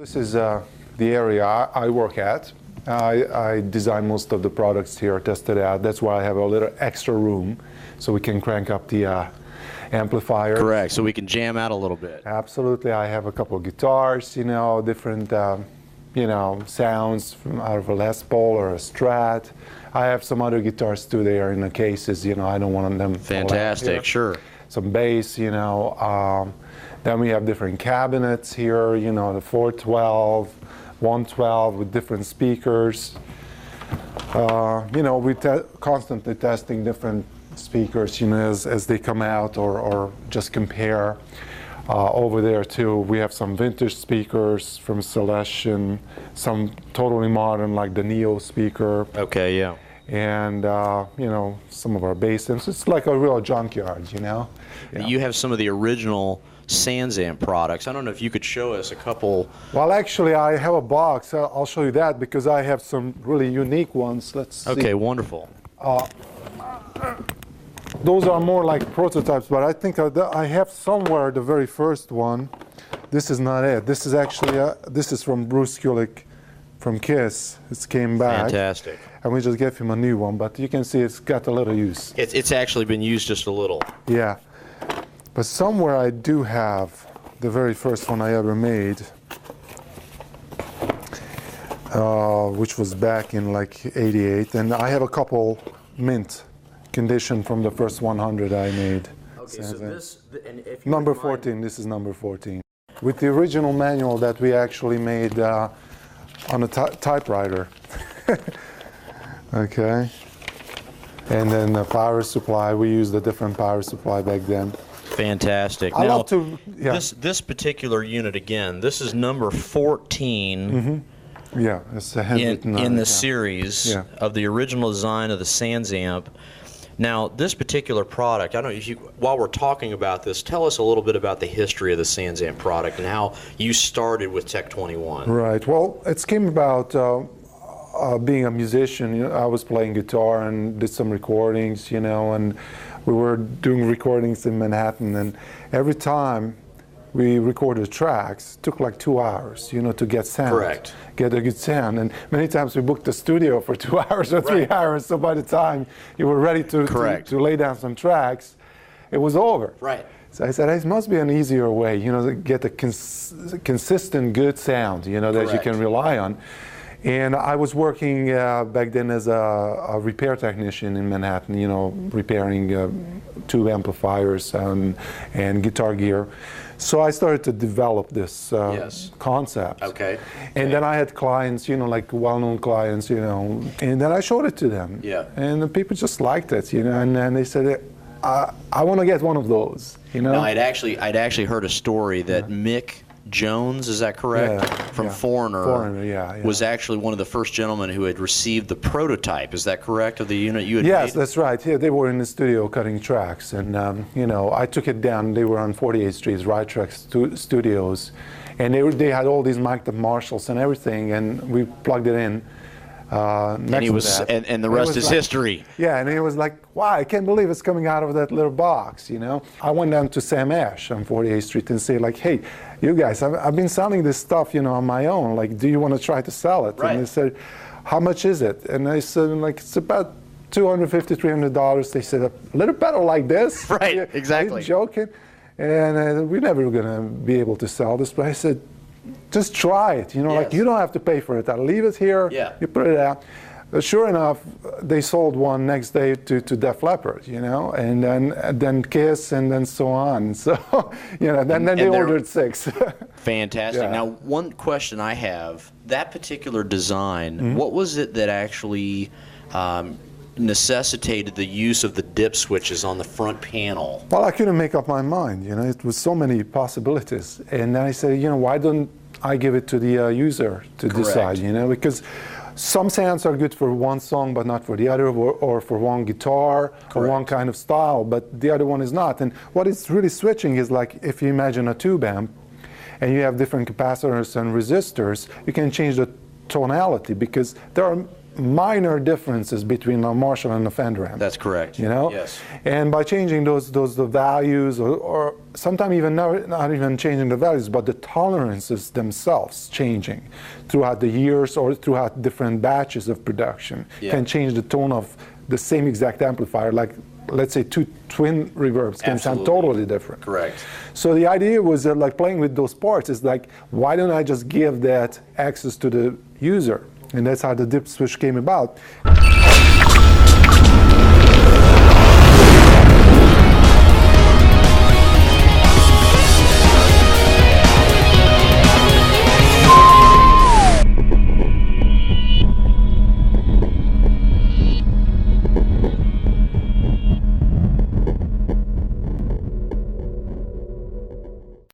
This is the area I work at. I design most of the products here, tested out. That's why I have a little extra room so we can crank up the amplifier. Correct, so we can jam out a little bit. Absolutely. I have a couple of guitars, you know, different, you know, sounds from out of a Les Paul or a Strat. I have some other guitars too. They are in the cases, you know, I don't want them. Fantastic, sure. Some bass, you know. Then we have different cabinets here, you know, the 412, 112 with different speakers. You know, we're constantly testing different speakers, you know, as they come out or just compare. Over there too, we have some vintage speakers from Celestion, some totally modern like the Neo speaker. Okay, yeah. And, you know, some of our bass amps. It's like a real junkyard, you know. Yeah. You have some of the original SansAmp products. I don't know if you could show us a couple. Well, actually, I have a box. I'll show you that because I have some really unique ones. Let's see. Okay, wonderful. Those are more like prototypes, but I think I have somewhere the very first one. This is not it. This is actually, this is from Bruce Kulick from Kiss. It came back. Fantastic. And we just gave him a new one, but you can see it's got a little use. It's actually been used just a little. Yeah. But somewhere I do have the very first one I ever made, which was back in like '88, and I have a couple mint condition from the first 100 I made. Okay, so this, and if you number 14, this is number 14. With the original manual that we actually made on a typewriter. Okay. And then the power supply, we used a different power supply back then. Fantastic. I now, love to, yeah. This particular unit again, this is number 14. Mm-hmm. Yeah, it's a in the series of the original design of the SansAmp. Now, this particular product, I don't know if you, while we're talking about this, tell us a little bit about the history of the SansAmp product and how you started with Tech 21. Right. Well, it came about being a musician. You know, I was playing guitar and did some recordings, you know, and we were doing recordings in Manhattan, and every time we recorded tracks, it took like 2 hours, you know, to get sound. Correct. Get a good sound. And many times we booked the studio for 2 hours or 3 hours, so by the time you were ready to lay down some tracks, it was over. Right. So I said, it must be an easier way, you know, to get a consistent good sound, you know, that you can rely on. And I was working back then as a repair technician in Manhattan, you know, repairing tube amplifiers and guitar gear. So I started to develop this concept. Okay. And then I had clients, you know, like well-known clients, you know, and then I showed it to them. Yeah. And the people just liked it, you know, and then they said, I want to get one of those, you know. Now, I'd actually heard a story that Mick Jones, is that correct? From Foreigner, was actually one of the first gentlemen who had received the prototype. Is that correct, of the unit you had made? Yes, that's right. Yeah, they were in the studio cutting tracks, and you know, I took it down. They were on 48th Street, Right Track Studios, and they had all these mic'd up Marshalls and everything, and we plugged it in. And the rest is history. Yeah, and it was like, wow, I can't believe it's coming out of that little box, you know. I went down to Sam Ash on 48th Street and said, like, hey, you guys, I've been selling this stuff, you know, on my own. Like, do you want to try to sell it? Right. And they said, how much is it? And I said, like, it's about $250, $300. They said, a little better like this. Right, exactly. Are you joking? And we're never going to be able to sell this. But I said, just try it, you know, like you don't have to pay for it. I'll leave it here, you put it out. Sure enough, they sold one next day to Def Leppard, you know, and then Kiss, and then so on. So, you know, then they ordered 6. Fantastic. Now, one question I have, that particular design, what was it that actually necessitated the use of the dip switches on the front panel? Well, I couldn't make up my mind, you know, it was so many possibilities. And then I said, you know, why don't I give it to the user to decide, you know, because some sounds are good for one song but not for the other, or for one guitar or one kind of style, but the other one is not. And what it's really switching is, like, if you imagine a tube amp and you have different capacitors and resistors, you can change the tonality, because there are minor differences between a Marshall and a Fender amp. That's correct. You know? Yes. And by changing the values, or sometimes even not even changing the values, but the tolerances themselves changing throughout the years or throughout different batches of production can change the tone of the same exact amplifier. Like, let's say two twin reverbs can sound totally different. Correct. So the idea was that, like, playing with those parts is like, why don't I just give that access to the user? And that's how the dip switch came about.